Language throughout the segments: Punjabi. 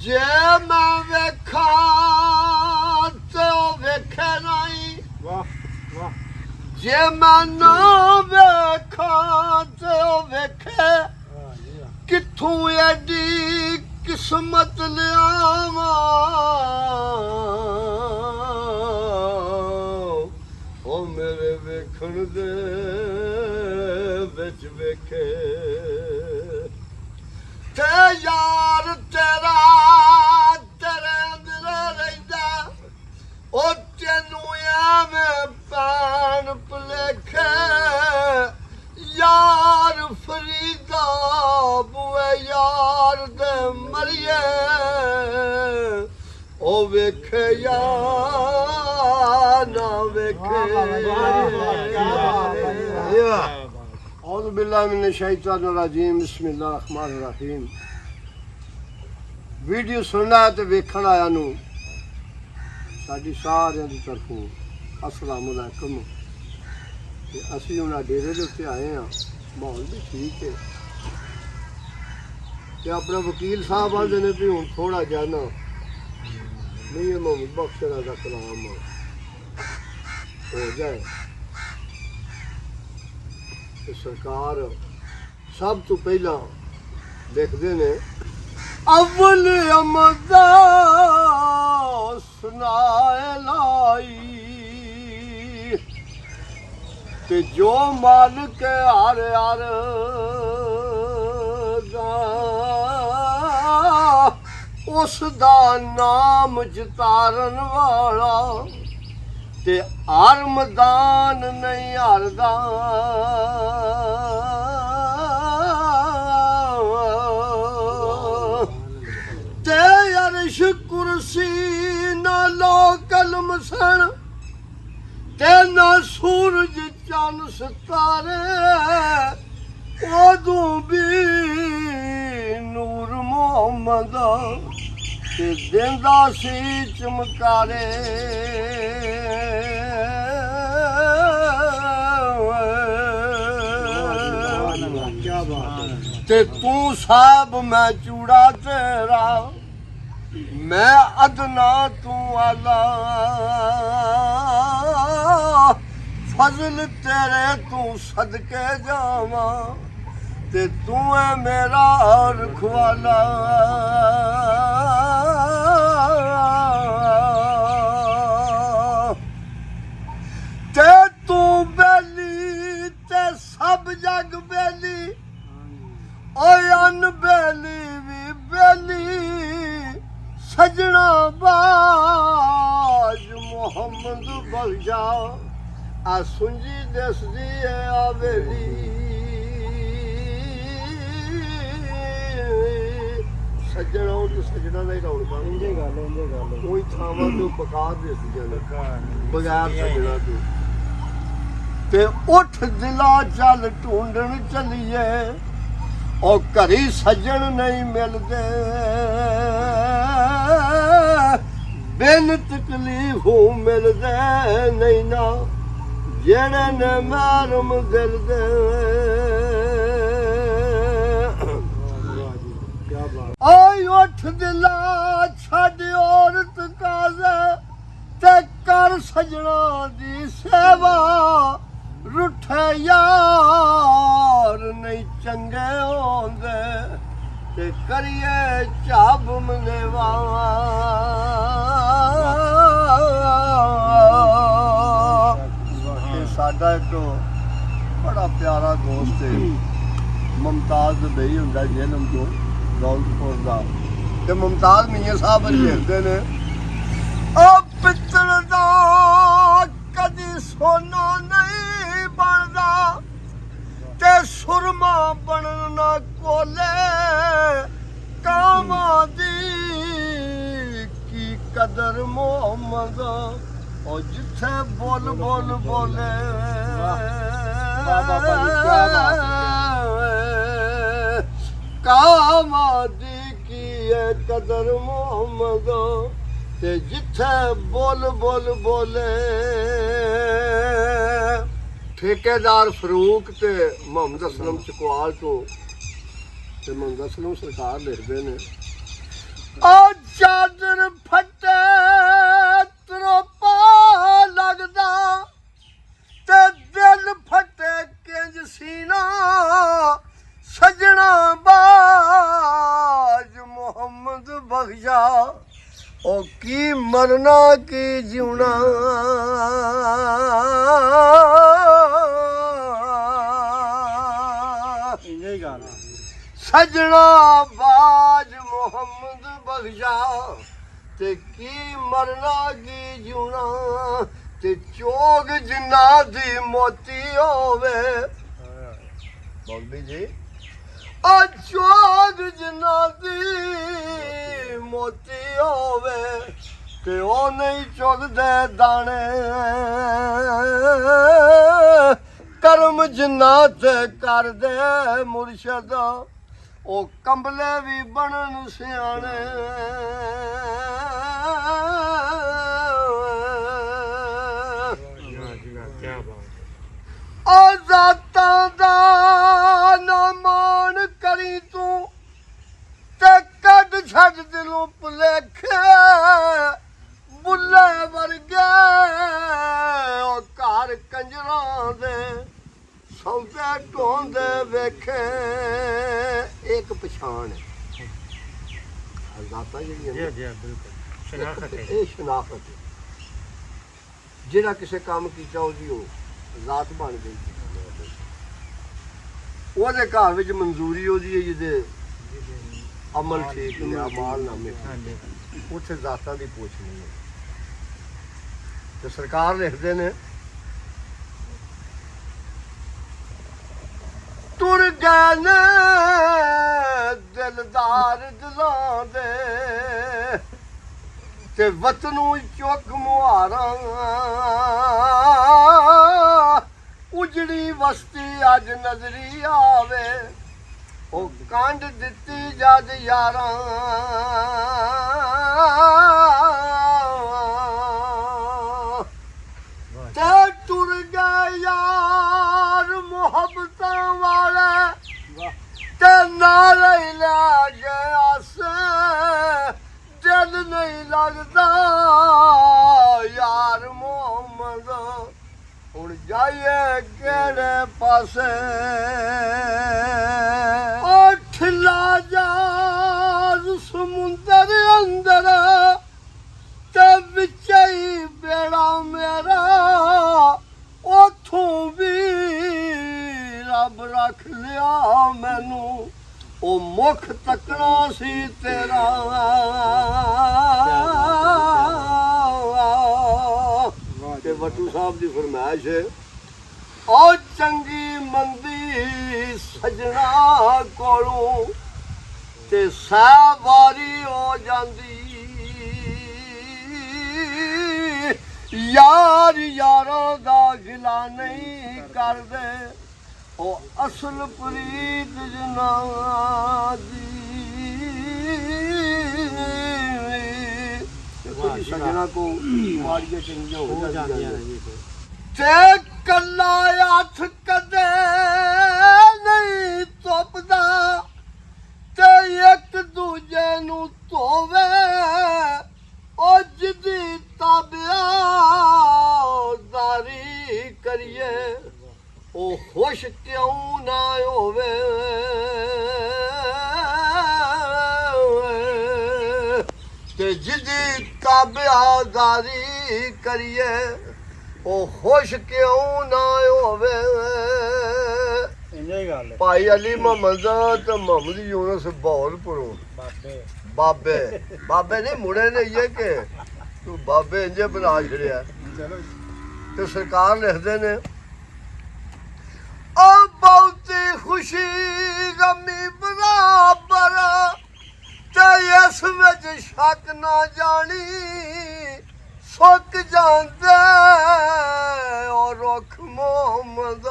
ਜੇ ਮੈਂ ਵੇਖਾਂ ਤੇ ਉਹ ਵੇਖੇ ਨਹੀਂ। ਵਾਹ ਵਾਹ। ਜੇ ਮੈਂ ਨਾ ਵੇਖਾਂ ਤੇ ਉਹ ਵੇਖੇ। ਕਿੱਥੋਂ ਐਡੀ ਕਿਸਮਤ ਲਿਆਵਾਂ ਉਹ ਮੇਰੇ ਵੇਖਣ ਦੇ ਵਿੱਚ ਵੇਖੇ ਤੇ ਯਾਰ ਤੇਰਾ ਤੇਰੇ ਅੰਦਰ ਰਹਿੰਦਾ ਉਹ ਤੈਨੂੰ ਐਵੇਂ ਪੈਣ ਭੁਲੇਖੇ ਯਾਰ ਫਰੀਦਾ ਬੂਏ ਯਾਰ ਦੇ ਮਰੀਏ ਉਹ ਵੇਖੇ ਯਾਰ ਨਾ ਵੇਖੇ। औज़ु बिल्लाहि मिनश शैतानिर रजीम बिस्मिल्लाहिर रहमानिर रहीम। वीडियो सुनना है तो वेखण आया नू साडी सारिਆਂ ਦੀ ਤਰਫੋਂ अस्सलाम वालेकुम। ਤੇ ਅਸੀਂ ਉਹਨਾਂ ਡੇਰੇ ਦੇ ਉੱਤੇ ਆਏ ਹਾਂ, ਮਾਹੌਲ ਵੀ ਠੀਕ ਹੈ ਤੇ ਆਪਣਾ ਵਕੀਲ ਸਾਹਿਬ ਆਂਦੇ ਨੇ ਵੀ ਹੁਣ ਥੋੜਾ ਜਿਹਾ ਨਾ ਨਹੀਂ ਮੁਹੰਮਦ ਬਖਸ਼ਣਾ ਦਾ ਕਲਾਮ ਹੋ ਜਾਏ ਤੇ ਸਰਕਾਰ ਸਭ ਤੋਂ ਪਹਿਲਾਂ ਲਿਖਦੇ ਨੇ ਅਵਲ ਅਮਦਾ ਸੁਨਾਏ ਲਾਈ ਤੇ ਜੋ ਮਾਲਕ ਹਰ ਹਰ ਦਾ ਉਸ ਦਾ ਨਾਮ ਜਤਾਰਨ ਵਾਲਾ ਤੇ ਹਰ ਮੈਦਾਨ ਨਹੀਂ ਹਾਰਦਾ ਤੇ ਅਰਸ਼ ਕੁਰਸੀ ਨਾ ਲੋ ਕਲਮ ਸਣ ਤੇ ਨਾ ਸੂਰਜ ਚੰਨ ਸਿਤਾਰੇ ਉਦੋਂ ਵੀ ਨੂਰ ਮੁਹੰਮਦ ਤੇ ਦਿੰਦਾ ਸੀ ਚਮਕਾਰੇ ਤੇ ਤੂੰ ਸਾਹਿਬ ਮੈਂ ਚੂੜਾ ਤੇਰਾ ਮੈਂ ਅਦਨਾ ਤੂੰ ਆਲਾ ਫਜ਼ਲ ਤੇਰੇ ਤੂੰ ਸਦਕੇ ਜਾਵਾਂ ਤੇ ਤੂੰ ਹੈ ਮੇਰਾ ਰਖਵਾਲਾ ਤੇ ਤੂੰ ਬੇਲੀ ਤੇ ਸਭ ਜਗ ਬੇਲੀ ਓਏ ਅਨ ਬੇਲੀ ਵੀ ਬੇਲੀ ਸਜਣਾ ਬਾਜ ਮੁਹੰਮਦ ਬਖਸ਼ਾ ਆ ਸੁੰਜੀ ਦਸਦੀ ਹੈ ਆਵੇਲੀ ਸਜਣਾ ਉਹ ਸਜਣਾ ਨਹੀਂ ਰੌਣਕਾਂ ਇੰਜੇ ਗੱਲ ਕੋਈ ਥਾਵਾਂ ਤੋਂ ਬਕਾਰ ਦੇ ਸੀ ਜਾਂਦਾ ਬਗੈਰ ਸਜਣਾ ਤੋਂ ਤੇ ਉੱਠ ਦਿਲਾ ਚੱਲ ਢੂੰਡਣ ਚੱਲੀਏ ਉਹ ਘਰੀ ਸੱਜਣ ਨਹੀਂ ਮਿਲਦੇ ਬਿਨ ਤਕਲੀਫ ਮਿਲਦੇ ਨਹੀਂ ਨਾ ਜਿਹੜੇ ਨੇ ਮਾਰਮ ਦਿਲ ਦੇ ਓਏ ਉੱਠ ਦਿਲਾ ਛੱਡ ਔਰਤ ਕਾਜ਼ੇ ਤੇ ਕਰ ਸਜਣਾ ਦੀ ਸੇਵਾ ਰੁੱਠੇ ਯਾਰ ਨਹੀਂ ਚੰਗੇ ਹੁੰਦੇ ਤੇ ਕਰੀਏ ਝਾਬ ਮਨੇਵਾ ਤੇ ਸਾਡਾ ਇੱਕ ਬੜਾ ਪਿਆਰਾ ਦੋਸਤ ਹੈ ਮੁਮਤਾਜ਼ ਦੁਬਈ ਹੁੰਦਾ ਜੇਲ੍ਹ ਤੋਂ ਦੌਲਤਪੁਰ ਦਾ ਤੇ ਮੁਮਤਾਜ਼ ਮੀਆਂ ਸਾਹਿਬ ਲਿਖਦੇ ਨੇ ਉਹ ਪਿੱਤਲ ਦਾ ਕਦੀ ਸੋਨਾ ਨਹੀਂ ਬਣਦਾ ਤੇ ਸੁਰਮਾ ਬਣਨ ਨਾ ਕੋਲੇ ਕਾਮਾਂ ਦੀ ਕੀ ਕਦਰ ਮੁਹੰਮਦ ਉਹ ਜਿੱਥੇ ਬੋਲ ਬੋਲ ਬੋਲੇ ਕਾਮਾਂ ਦੀ ਕੀ ਹੈ ਕਦਰ ਮੁਹੰਮਦ ਤੇ ਜਿੱਥੇ ਬੋਲ ਬੋਲ ਬੋਲੇ ਠੇਕੇਦਾਰ ਫਰੂਕ ਤੇ ਮੁਹੰਮਦ ਅਸਲਮ ਚਕਵਾਲ ਤੋਂ ਤੇ ਮੁਹੰਮਦ ਅਸਲਮ ਸਰਕਾਰ ਲਿਖਦੇ ਨੇ ਉਹ ਚਾਦਰ ਫੱਟੇ ਤਰੋਪਾ ਲੱਗਦਾ ਤੇ ਦਿਲ ਫੱਟੇ ਕਿੰਜ ਸੀਨਾ ਸਜਣਾ ਬਾਜ ਮੁਹੰਮਦ ਬਖਸ਼ਾ ਉਹ ਕੀ ਮਰਨਾ ਕੀ ਜਿਉਣਾ ਇੰਨੇ ਗੱਲ ਸਜਣਾ ਬਾਜ ਮੁਹੰਮਦ ਬਖਸ਼ਾ ਤੇ ਕੀ ਮਰਨਾ ਕੀ ਜਿਉਣਾ ਤੇ ਚੋਗ ਜਿੰਨਾ ਦੀ ਮੋਤੀ ਹੋਵੇ ਬੋਲਦੀ ਜੀ ਆ ਚੋਗ ਜਿੰਨਾ ਦੀ ਮੋਤੀ ਹੋਵੇ ਤੇ ਉਹ ਨਹੀਂ ਚੁਗਦੇ ਦਾਣੇ ਕਰਮ ਜਿੰਨਾ ਤੇ ਕਰਦੇ ਮੁਰਸ਼ਦ ਉਹ ਕੰਬਲੇ ਵੀ ਬਣਨ ਸਿਆਣੇ ਉਹ ਜ਼ਾਤਾਂ ਦਾ ਨਾ ਮਾਣ ਕਰੀ ਤੂੰ ਤੇ ਕੱਢ ਛੱਡ ਦਿਲੋਂ ਭੁਲੇਖੇ ਬੁੱਲੇ ਵਰਗੇ ਉਹ ਘਰ ਕੰਜਰਾਂ ਦੇ ਸੌਦੇ ਢੋਂਦੇ ਵੇਖੇ ਇੱਕ ਪਛਾਣ ਹੈ ਜ਼ਾਤਾਂ ਜਿਹੜੀਆਂ ਜੀ ਬਿਲਕੁਲ ਸ਼ਨਾਖਤ ਹੈ ਇਹ ਸ਼ਨਾਖਤ ਹੈ ਜਿਹੜਾ ਕਿਸੇ ਕੰਮ ਕੀਤਾ ਉਹਦੀ ਉਹ ਜ਼ਾਤ ਬਣ ਗਈ ਉਹਦੇ ਘਰ ਵਿੱਚ ਮਨਜ਼ੂਰੀ ਉਹਦੀ ਹੈ ਜਿਹਦੇ ਅਮਲ ਠੀਕ ਨੇ ਅਮਾਲ ਨਾਮੇ ਉੱਥੇ ਜ਼ਾਤਾਂ ਦੀ ਪੁੱਛ ਨਹੀਂ ਹੈ ਤੇ ਸਰਕਾਰ ਲਿਖਦੇ ਨੇ ਤੁਰ ਗਏ ਨੇ ਦਿਲਦਾਰ ਦਿਲਾਂ ਦੇ ਤੇ ਵਤਨੂ ਚੁੱਕ ਮੁਹਾਰਾਂ ਉਜੜੀ ਵਸਤੀ ਅੱਜ ਨਜ਼ਰੀ ਆਵੇ ਉਹ ਕੰਡ ਦਿੱਤੀ ਜਦ ਯਾਰਾਂ ਤੇ ਟੁਰ ਗਏ ਯਾਰ ਮੁਹੱਬਤਾਂ ਵਾਲੇ ਤੇ ਨਾਲ ਹੀ ਲੈ ਗਿਆ ਸੇ ਦਿਲ ਨਹੀਂ ਲੱਗਦਾ ਯਾਰ ਮੁਹੰਮਦ ਹੁਣ ਜਾਈਏ ਕਿਹੜੇ ਪਾਸੇ ਉਹ ਠਿਲਾ ਜਾਜ਼ ਸਮੁੰਦਰ ਅੰਦਰ ਤੇ ਵਿੱਚ ਹੀ ਬੇੜਾ ਮੇਰਾ ਉਥੋਂ ਵੀ ਰੱਬ ਰੱਖ ਲਿਆ ਮੈਨੂੰ ਉਹ ਮੁਖ ਤੱਕਣਾ ਸੀ ਤੇਰਾ ਤੇ ਵੱਟੂ ਸਾਹਿਬ ਦੀ ਫਰਮਾਇਸ਼ ਹੈ ਉਹ ਚੰਗੀ ਮੰਦੀ ਸਜਣਾ ਕੋਲੋਂ ਤੇ ਸਾਵਾਰੀ ਹੋ ਜਾਂਦੀ ਯਾਰ ਯਾਰਾਂ ਦਾ ਗਿਲਾ ਨਹੀਂ ਕਰਦੇ ਉਹ ਅਸਲ ਪ੍ਰੀਤ ਜਨਾ ਦੀ ਕੋਈ ਸਜਣਾ ਕੋ ਮਾੜੀਆਂ ਚੰਗੀਆਂ ਹੋ ਜਾਂਦੀਆਂ ਨੇ ਤੇ ਕੱਲਾ ਹੱਥ ਕਦੇ ਨਹੀਂ ਧੁੱਪਦਾ ਤੇ ਇੱਕ ਦੂਜੇ ਨੂੰ ਧੋਵੇ ਉਹ ਜਿੱਦੀ ਤਾਬਿਆਦਾਰੀ ਕਰੀਏ ਉਹ ਖੁਸ਼ ਕਿਉਂ ਨਾ ਹੋਵੇ ਤੇ ਜਿਹਦੀ ਤਾਬਿਆਦਾਰੀ ਕਰੀਏ ਉਹ ਖੁਸ਼ ਕਿਉਂ ਨਾ ਹੋਵੇ ਇੰਨੇ ਗੱਲ ਭਾਈ ਅਲੀ ਮੁਹੰਮਦ ਤੇ ਮੁਹੰਮਦ ਯੂਨਸ ਬਹੌਲਪੁਰੋਂ ਬਾਬੇ ਨਹੀਂ ਮੁੜੇ ਨੇ ਇਹ ਕਿ ਤੂੰ ਬਾਬੇ ਇੰਜੇ ਬਣਾ ਛੜਿਆ ਤੇ ਸਰਕਾਰ ਲਿਖਦੇ ਨੇ ਉਹ ਬਹੁਤੀ ਖੁਸ਼ੀ ਗਮੀ ਬਰਾਬਰ ਤੇ ਇਸ ਵਿੱਚ ਸ਼ੱਕ ਨਾ ਜਾਣੀ ਸੁੱਕ ਜਾਂਦੇ ਉਹ ਰੁੱਖ ਮੁਹੰਮਦ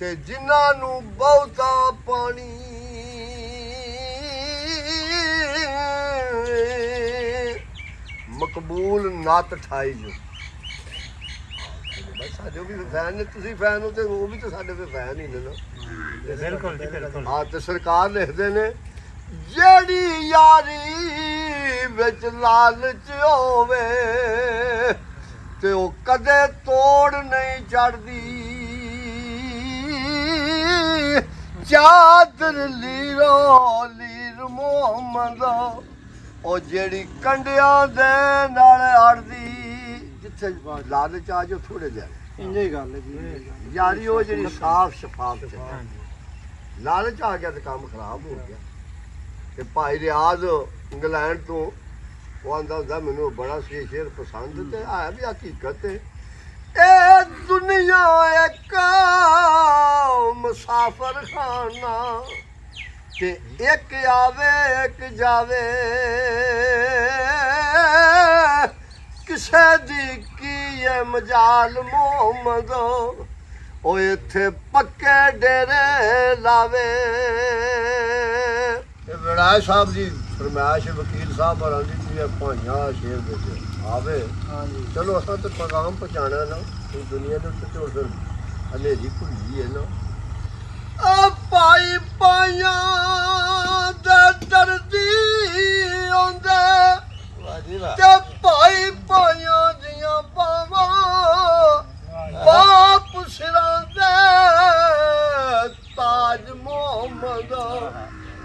ਤੇ ਜਿਨ੍ਹਾਂ ਨੂੰ ਬਹੁਤਾ ਪਾਣੀ ਮਕਬੂਲ ਨੱਤ ਠਾਈ ਜੋ ਬਈ ਸਾਡੇ ਵੀ ਫੈਨ ਨੇ ਤੁਸੀਂ ਫੈਨ ਹੋ ਤੇ ਉਹ ਵੀ ਤਾਂ ਸਾਡੇ ਫੈਨ ਹੀ ਨੇ ਨਾ ਬਿਲਕੁਲ ਜੀ ਬਿਲਕੁਲ ਹਾਂ ਤੇ ਸਰਕਾਰ ਲਿਖਦੇ ਨੇ ਜਿਹੜੀ ਯਾਰੀ ਵਿੱਚ ਲਾਲਚ ਹੋਵੇ ਤੇ ਉਹ ਕਦੇ ਤੋੜ ਨਹੀਂ ਚੜਦੀ ਚਾਦਰ ਲੀਰੋ ਲੀਰ ਮੁਹੰਮਦ ਉਹ ਜਿਹੜੀ ਕੰਡਿਆਂ ਦੇ ਨਾਲ ਅੜਦੀ ਜਿੱਥੇ ਲਾਲਚ ਆ ਜੋ ਥੋੜੇ ਜਿਹਾ ਇੰਜੇ ਗੱਲ ਹੈ ਜੀ ਯਾਰੀ ਉਹ ਜਿਹੜੀ ਸਾਫ਼ ਸ਼ਫਾਫ ਚ ਲਾਲਚ ਆ ਗਿਆ ਤੇ ਕੰਮ ਖਰਾਬ ਹੋ ਗਿਆ ਤੇ ਭਾਈ ਰਿਆਜ਼ ਇੰਗਲੈਂਡ ਤੋਂ ਉਹ ਆਂਦਾ ਹੁੰਦਾ ਮੈਨੂੰ ਬੜਾ ਸੀ ਸ਼ੇਰ ਪਸੰਦ ਤੇ ਹੈ ਵੀ ਹਕੀਕਤ ਹੈ ਇਹ ਦੁਨੀਆ ਇੱਕ ਮੁਸਾਫਰ ਖਾਨਾ ਤੇ ਇੱਕ ਆਵੇ ਇੱਕ ਜਾਵੇ ਕਿਸੇ ਦੀ ਕੀ ਹੈ ਮਜਾਲ ਮੁਹੰਮਦ ਉਹ ਇੱਥੇ ਪੱਕੇ ਡੇਰੇ ਲਾਵੇ ਇਹ ਵਿਰਾਜ ਸਾਹਿਬ ਦੀ ਫਰਮਾਇਸ਼ ਵਕੀਲ ਸਾਹਿਬ ਹੋਰਾਂ ਦੀ ਸੀ ਭਾਈਆਂ ਸ਼ੇਰ ਵਿੱਚ ਆਵੇ ਹਾਂਜੀ ਚਲੋ ਅਸਾਂ ਤੇ ਪੈਗਾਮ ਪਹੁੰਚਾਣਾ ਨਾ ਇਹ ਦੁਨੀਆ ਦੇ ਉੱਤੇ ਝੋਲ ਫਿਰ ਹਨੇਰੀ ਭੁੱਲੀ ਹੈ ਨਾ ਆ ਭਾਈ ਪਾਈਆਂ ਦੇ ਦਰਦੀ ਆਉਂਦੇ ਵਾਹ ਜੀ ਵਾਹ ਤੇ ਭਾਈ ਪਾਈਆਂ ਦੀਆਂ ਬਾਵਾਂ ਬਾਪ ਸਿਰਾਂ ਦੇ ਤਾਜ ਮੁਹੰਮਦ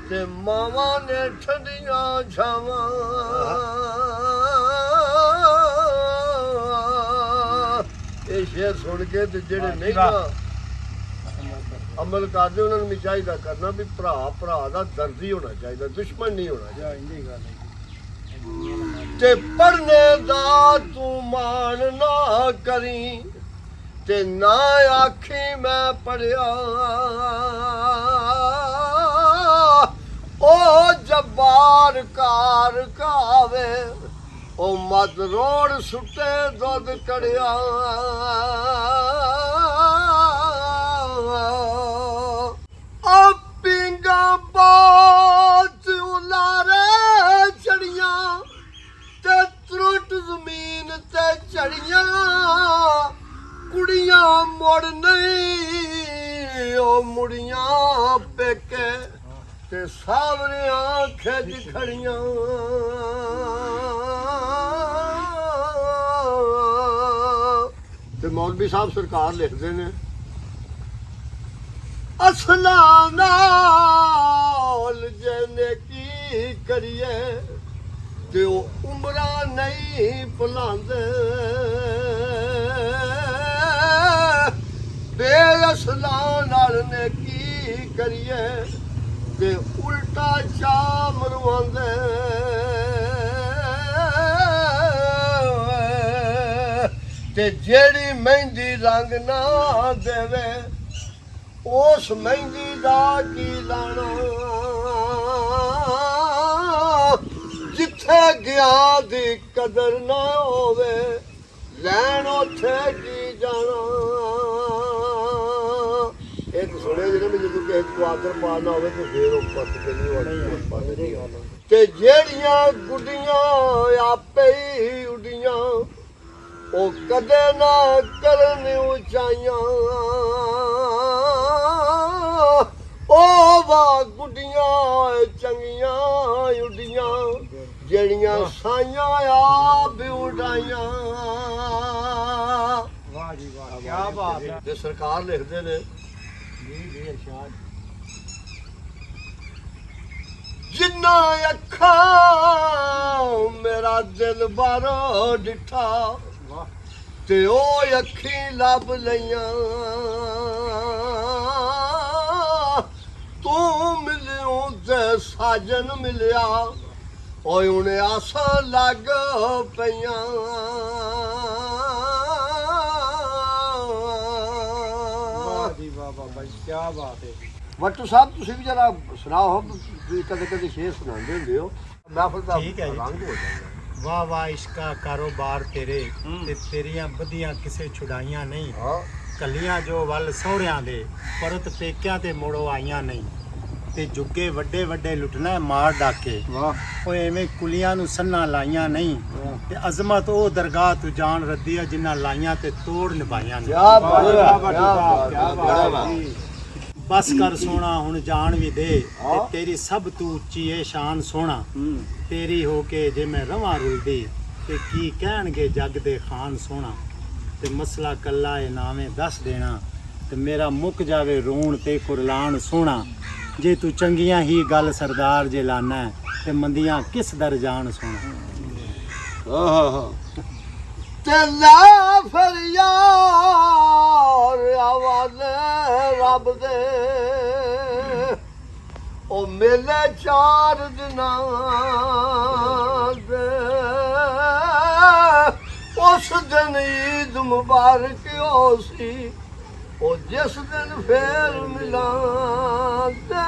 ਤੇ ਮਾਵਾਂ ਨੇ ਠੰਡੀਆਂ ਛਾਵਾਂ ਇਹ ਸ਼ੇਰ ਸੁਣ ਕੇ ਤੇ ਜਿਹੜੇ ਨਹੀਂ ਨਾ ਅਮਲ ਕਰਦੇ ਉਹਨਾਂ ਨੂੰ ਵੀ ਚਾਹੀਦਾ ਕਰਨਾ ਵੀ ਭਰਾ ਭਰਾ ਦਾ ਦਰਦੀ ਹੋਣਾ ਚਾਹੀਦਾ ਦੁਸ਼ਮਣ ਨਹੀਂ ਹੋਣਾ ਚਾਹੀਦਾ ਇੰਜੇ ਗੱਲ ਹੈ ਤੇ ਪੜਨੇ ਦਾ ਤੂੰ ਮਾਣ ਨਾ ਕਰੀ ਤੇ ਨਾ ਆਖੀ ਮੈਂ ਪੜਿਆ ਉਹ ਜਬਾਰ ਕਾਰ ਕਾਵੇ ਉਹ ਮਦ ਰੋੜ ਸੁੱਟੇ ਦੁੱਧ ਕੜਿਆ ਆ ਪਿੰਗਾ ਬਾਤ ਉਲਾਰੇ ਚੜੀਆਂ ਤੇ ਤਰੁੱਟ ਜ਼ਮੀਨ ਤੇ ਚੜੀਆਂ ਕੁੜੀਆਂ ਮੁੜ ਨਹੀਂ ਉਹ ਮੁੜੀਆਂ ਪੇਕੇ ਤੇ ਸਾਵਰਿਆਂ ਖਿੱਚ ਖੜੀਆਂ ਤੇ ਮੌਲਵੀ ਸਾਹਿਬ ਸਰਕਾਰ ਲਿਖਦੇ ਨੇ ਅਸਲਾਂ ਨਾਲ ਜਨੇ ਕੀ ਕਰੀਏ ਤੇ ਉਹ ਉਮਰਾਂ ਨਹੀਂ ਭੁਲਾਉਂਦੇ ਬੇਅਸਲਾਂ ਨਾਲ ਨੇ ਕੀ ਕਰੀਏ ਤੇ ਉਲਟਾ ਚਾ ਮਰਵਾਉਂਦੇ ਤੇ ਜਿਹੜੀ ਮਹਿੰਦੀ ਰੰਗ ਨਾ ਦੇਵੇ ਉਸ ਮਹਿੰਦੀ ਦਾ ਕੀ ਲਾਣਾ ਜਿੱਥੇ ਗਿਆ ਦੀ ਕਦਰ ਨਾ ਹੋਵੇ ਲੈਣ ਉੱਥੇ ਕੀ ਜਾਣਾ ਇਹ ਸੁਣਿਆ ਜਿਹੜਾ ਵੀ ਜਦੋਂ ਕਿਸੇ ਨੂੰ ਆਦਰ ਪਾਣਾ ਹੋਵੇ ਤੇ ਫੇਰ ਉਹ ਪੱਤ ਕੇ ਨਹੀਂ ਹੋਣੀ ਤੇ ਜਿਹੜੀਆਂ ਗੁੱਡੀਆਂ ਆਪੇ ਹੀ ਉੱਡੀਆਂ ਉਹ ਕਦੇ ਨਾ ਕਰਨ ਉਚਾਈਆਂ ਉਹ ਵਾ ਗੁੱਡੀਆਂ ਚੰਗੀਆਂ ਉੱਡੀਆਂ ਜਿਹੜੀਆਂ ਸਾਈਆਂ ਆਪ ਉਡਾਈਆਂ ਵਾਹ ਜੀ ਵਾਹ ਕੀ ਬਾਤ ਹੈ ਤੇ ਸਰਕਾਰ ਲਿਖਦੇ ਨੇ ਜੀ ਜੀ ਇਰਸ਼ਾਦ ਜਿੰਨਾ ਅੱਖਾਂ ਮੇਰਾ ਦਿਲ ਬਾਰੋ ਡਿਠਾ ਵਾਹ ਤੇ ਉਹ ਅੱਖੀ ਲੱਭ ਲਈਆਂ ਤੂੰ ਮਿਲਿਓ ਤੇ ਸਾਜਨ ਮਿਲਿਆ ਓਏ ਉਹਨੇ ਆਸਾਂ ਲੱਗ ਪਈਆਂ ਵਾਹ ਜੀ ਵਾਹ ਬਾਬਾ ਜੀ ਕੀ ਬਾਤ ਹੈ ਵੱਟੂ ਸਾਹਿਬ ਤੁਸੀਂ ਵੀ ਜਰਾ ਸੁਣਾਓ ਤੁਸੀਂ ਕਦੇ ਕਦੇ ਸ਼ੇਰ ਸੁਣਾਉਂਦੇ ਹੁੰਦੇ ਹੋ ਮਹਿਫਲ ਦਾ ਠੀਕ ਹੈ ਜੀ। ਰੰਗ ਹੋ ਜਾਂਦਾ ਵਾਹ ਵਾਹ ਇਸ਼ਕਾ ਕਾਰੋਬਾਰ ਤੇਰੇ ਤੇ ਤੇਰੀਆਂ ਵਧੀਆਂ ਕਿਸੇ ਛੁਡਾਈਆਂ ਨਹੀਂ ਹਾਂ ਕੱਲੀਆਂ ਜੋ ਵੱਲ ਸਹੁਰਿਆਂ ਦੇ ਪਰਤ ਪੇਕਿਆਂ ਤੇ ਮੋੜੋ ਆਈਆਂ ਨਹੀਂ ਤੇ ਜੁੱਗੇ ਵੱਡੇ ਵੱਡੇ ਲੁੱਟਣਾ ਮਾਰ ਡਾਕੇ ਵਾਹ ਓਏ ਐਵੇਂ ਕੁਲੀਆਂ ਨੂੰ ਸੰਨਾ ਲਾਈਆਂ ਨਹੀਂ ਤੇ ਅਜ਼ਮਤ ਉਹ ਦਰਗਾਹ ਤੂੰ ਜਾਣ ਰੱਦੀ ਆ ਜਿਨ੍ਹਾਂ ਲਾਈਆਂ ਤੇ ਤੋੜ ਨਿਭਾਈਆਂ ਨੇ ਕਿਆ ਬਾਤ ਹੈ, ਵਾਹ, ਵਾਹ, ਕਿਆ ਬਾਤ ਹੈ, ਕਿਆ ਕਿਆ ਬਾਤ ਬਾਤ ਹੈ ਜੀ। ਬਸ ਕਰ ਸੋਹਣਾ ਹੁਣ ਜਾਣ ਵੀ ਦੇ ਤੇ ਤੇਰੀ ਸਭ ਤੂੰ ਉੱਚੀ ਏ ਸ਼ਾਨ ਸੋਹਣਾ ਤੇਰੀ ਹੋ ਕੇ ਜੇ ਮੈਂ ਰਵਾਂ ਰੁਲਦੀ ਤੇ ਕੀ ਕਹਿਣਗੇ ਜੱਗ ਦੇ ਖਾਨ ਸੋਹਣਾ ਤੇ ਮਸਲਾ ਕੱਲਾ ਏ ਨਾਵੇਂ ਦੱਸ ਦੇਣਾ ਤੇ ਮੇਰਾ ਮੁੱਕ ਜਾਵੇ ਰੋਣ ਤੇ ਕੁਰਲਾਨ ਸੋਹਣਾ ਜੇ ਤੂੰ ਚੰਗੀਆਂ ਹੀ ਗੱਲ ਸਰਦਾਰ ਜੇ ਲਾਨਾ ਹੈ, ਤੇ ਮੰਦੀਆਂ ਕਿਸ ਦਰ ਜਾਣ ਸੋਹਣਾ ਆਹਾ ਤੇਲਾ ਫਰਿਆਦ ਆਵਾਜ਼ ਰੱਬ ਦੇ ਉਹ ਮੇਲੇ 4 ਦਿਨਾਂ ਦੇ ਉਸ ਦਿਨ ਈਦ ਮੁਬਾਰਕ ਹੋ ਸੀ ਉਹ ਜਿਸ ਦਿਨ ਫੇਰ ਮਿਲਾਂਦੇ